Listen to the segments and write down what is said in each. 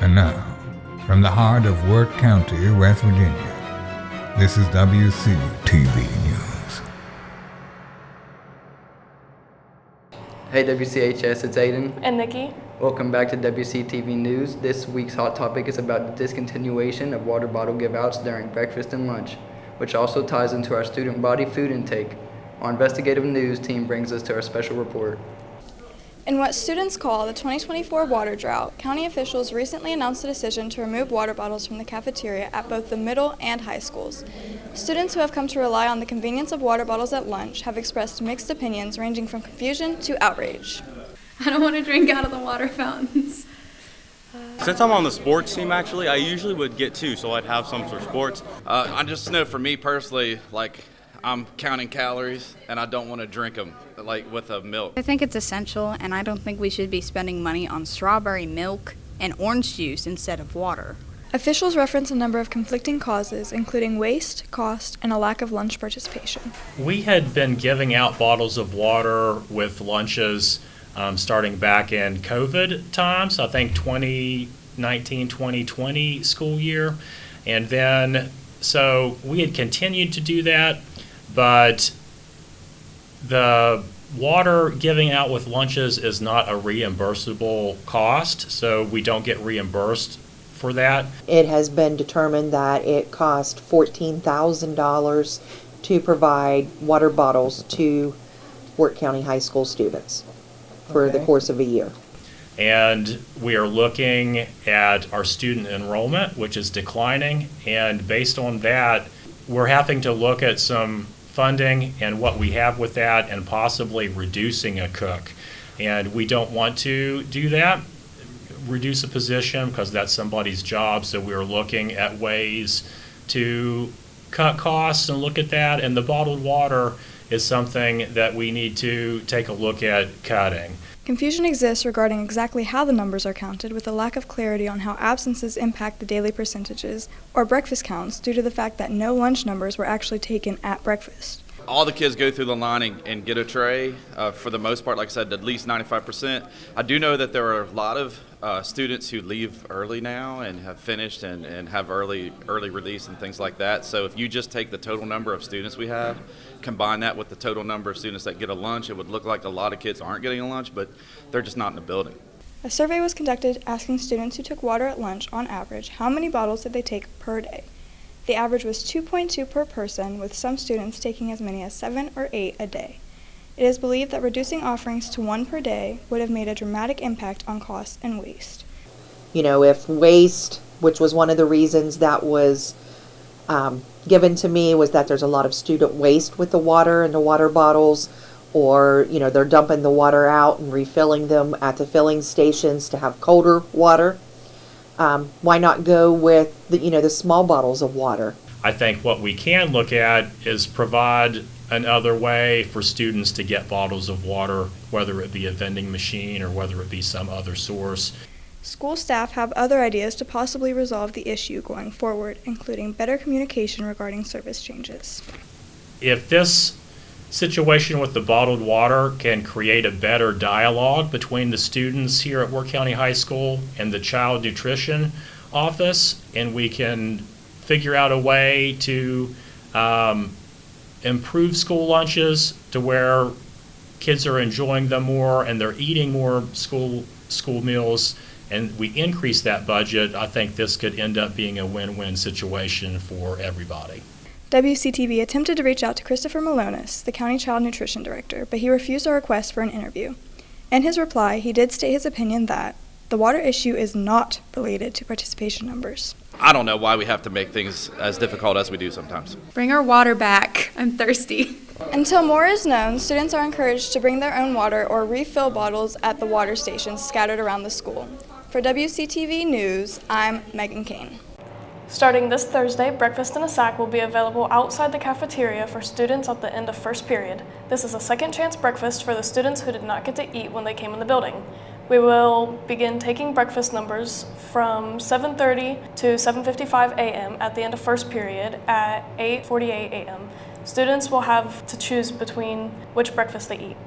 And now, from the heart of Wirt County, West Virginia, this is WCTV News. Hey WCHS, it's Aiden. And Nikki. Welcome back to WCTV News. This week's hot topic is about the discontinuation of water bottle give-outs during breakfast and lunch, which also ties into our student body food intake. Our investigative news team brings us to our special report. In what students call the 2024 water drought, county officials recently announced a decision to remove water bottles from the cafeteria at both the middle and high schools. Students who have come to rely on the convenience of water bottles at lunch have expressed mixed opinions ranging from confusion to outrage. I don't want to drink out of the water fountains. Since I'm on the sports team, actually, I usually would get two, so I'd have some for sports. I just know for me personally, I'm counting calories, and I don't want to drink them, with a milk. I think it's essential, and I don't think we should be spending money on strawberry milk and orange juice instead of water. Officials reference a number of conflicting causes, including waste, cost, and a lack of lunch participation. We had been giving out bottles of water with lunches starting back in COVID times, I think 2019-2020 school year. And then, so we had continued to do that, but the water giving out with lunches is not a reimbursable cost, so we don't get reimbursed for that. It has been determined that it cost $14,000 to provide water bottles to Wirt County High School students for the course of a year. And we are looking at our student enrollment, which is declining, and based on that, we're having to look at some funding and what we have with that and possibly reducing a cook. And we don't want to do that, reduce a position, because that's somebody's job, so we're looking at ways to cut costs and look at that, and the bottled water is something that we need to take a look at cutting. Confusion exists regarding exactly how the numbers are counted, with a lack of clarity on how absences impact the daily percentages or breakfast counts due to the fact that no lunch numbers were actually taken at breakfast. All the kids go through the line and get a tray. For the most part, like I said, at least 95%. I do know that there are a lot of students who leave early now and have finished and have early release and things like that. So if you just take the total number of students we have, combine that with the total number of students that get a lunch, it would look like a lot of kids aren't getting a lunch, but they're just not in the building. A survey was conducted asking students who took water at lunch, on average, how many bottles did they take per day. The average was 2.2 per person, with some students taking as many as 7 or 8 a day. It is believed that reducing offerings to 1 per day would have made a dramatic impact on costs and waste. You know, if waste, which was one of the reasons that was given to me, was that there's a lot of student waste with the water and the water bottles, or, they're dumping the water out and refilling them at the filling stations to have colder water. Why not go with the small bottles of water? I think what we can look at is provide another way for students to get bottles of water, whether it be a vending machine or whether it be some other source. School staff have other ideas to possibly resolve the issue going forward, including better communication regarding service changes. If this situation with the bottled water can create a better dialogue between the students here at Wirt County High School and the child nutrition office, and we can figure out a way to improve school lunches to where kids are enjoying them more and they're eating more school meals, and we increase that budget, I think this could end up being a win-win situation for everybody. WCTV attempted to reach out to Christopher Malonis, the County Child Nutrition Director, but he refused our request for an interview. In his reply, he did state his opinion that the water issue is not related to participation numbers. I don't know why we have to make things as difficult as we do sometimes. Bring our water back. I'm thirsty. Until more is known, students are encouraged to bring their own water or refill bottles at the water stations scattered around the school. For WCTV News, I'm Megan Kane. Starting this Thursday, breakfast in a sack will be available outside the cafeteria for students at the end of first period. This is a second chance breakfast for the students who did not get to eat when they came in the building. We will begin taking breakfast numbers from 7:30 to 7:55 a.m. at the end of first period at 8:48 a.m. Students will have to choose between which breakfast they eat.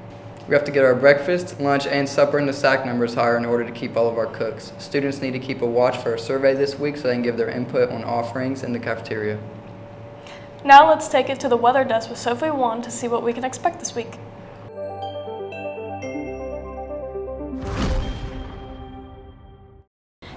We have to get our breakfast, lunch, and supper and the SAC numbers higher in order to keep all of our cooks. Students need to keep a watch for a survey this week so they can give their input on offerings in the cafeteria. Now let's take it to the weather desk with Sophie Wan to see what we can expect this week.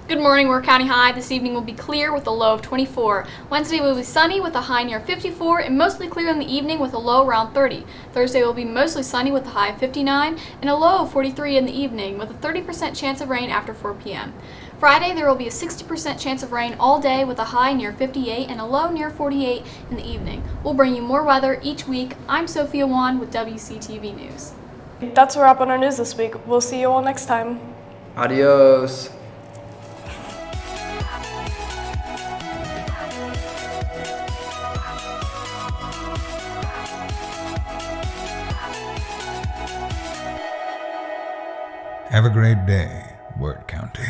Good morning, Wirt County High. This evening will be clear with a low of 24. Wednesday will be sunny with a high near 54 and mostly clear in the evening with a low around 30. Thursday will be mostly sunny with a high of 59 and a low of 43 in the evening with a 30% chance of rain after 4 p.m. Friday there will be a 60% chance of rain all day with a high near 58 and a low near 48 in the evening. We'll bring you more weather each week. I'm Sophia Wan with WCTV News. That's a wrap on our news this week. We'll see you all next time. Adios. Have a great day, Wirt County.